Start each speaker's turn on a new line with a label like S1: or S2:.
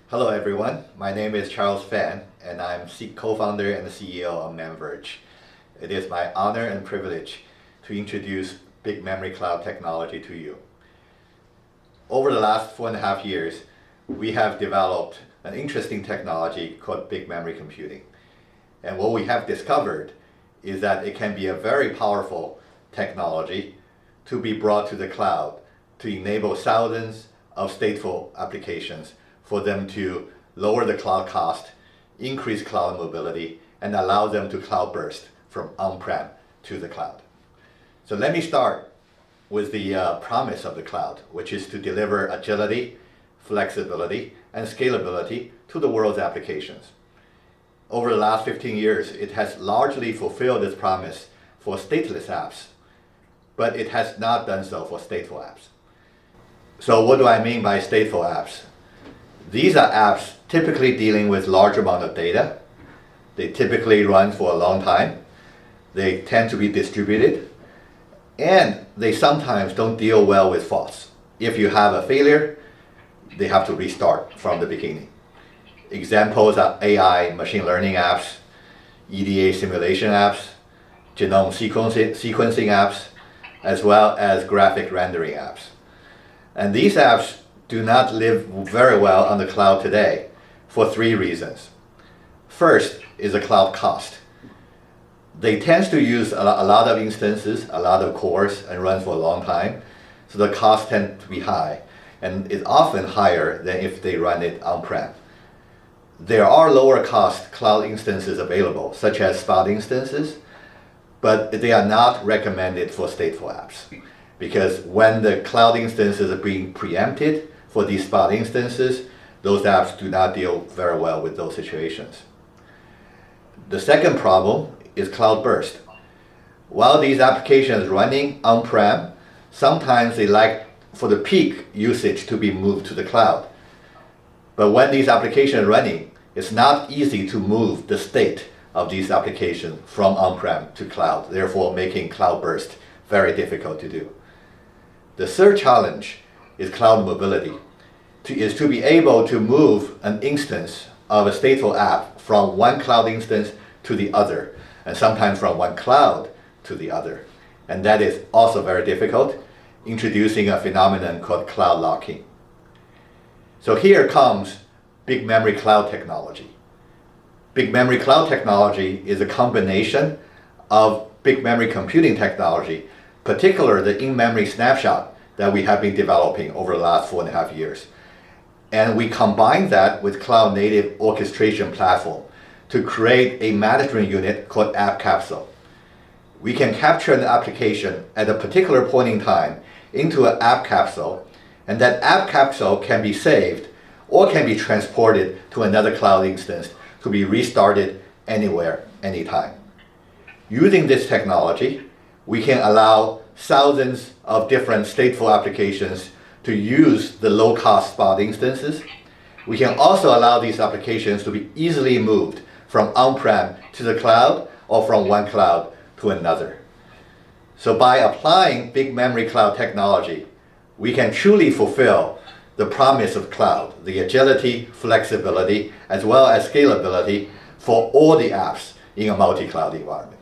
S1: Hello everyone, my name is Charles Fan and I'm co-founder and CEO of MemVerge. It is my honor and privilege to introduce big memory cloud technology to you. Over the last 4.5 years, we have developed an interesting technology called big memory computing. And what we have discovered is that it can be a very powerful technology to be brought to the cloud to enable thousands of stateful applications for them to lower the cloud cost, increase cloud mobility, and allow them to cloud burst from on-prem to the cloud. So let me start with the promise of the cloud, which is to deliver agility, flexibility, and scalability to the world's applications. Over the last 15 years, it has largely fulfilled its promise for stateless apps, but it has not done so for stateful apps. So what do I mean by stateful apps? These are apps typically dealing with large amount of data. They typically run for a long time. They tend to be distributed. And they sometimes don't deal well with faults. If you have a failure, they have to restart from the beginning. Examples are AI machine learning apps, EDA simulation apps, genome sequencing apps, as well as graphic rendering apps. And these apps do not live very well on the cloud today for 3 reasons. First is the cloud cost. They tend to use a lot of instances, a lot of cores, and run for a long time. So the cost tends to be high, and it's often higher than if they run it on-prem. There are lower cost cloud instances available, such as Spot instances, but they are not recommended for stateful apps. Because when the cloud instances are being preempted for these Spot instances, those apps do not deal very well with those situations. The second problem is cloud burst. While these applications running on-prem, sometimes they like for the peak usage to be moved to the cloud. But when these applications are running, it's not easy to move the state of these applications from on-prem to cloud, therefore making cloud burst very difficult to do. The third challenge is cloud mobility, is to be able to move an instance of a stateful app from one cloud instance to the other, and sometimes from one cloud to the other. And that is also very difficult, introducing a phenomenon called cloud locking. So here comes big memory cloud technology. Big memory cloud technology is a combination of big memory computing technology, particularly the in-memory snapshot that we have been developing over the last 4.5 years. And we combine that with cloud-native orchestration platform to create a management unit called App Capsule. We can capture an application at a particular point in time into an App Capsule, and that App Capsule can be saved or can be transported to another cloud instance to be restarted anywhere, anytime. Using this technology, we can allow thousands of different stateful applications to use the low-cost Spot instances. We can also allow these applications to be easily moved from on-prem to the cloud or from one cloud to another. So by applying big memory cloud technology, we can truly fulfill the promise of cloud, the agility, flexibility, as well as scalability for all the apps in a multi-cloud environment.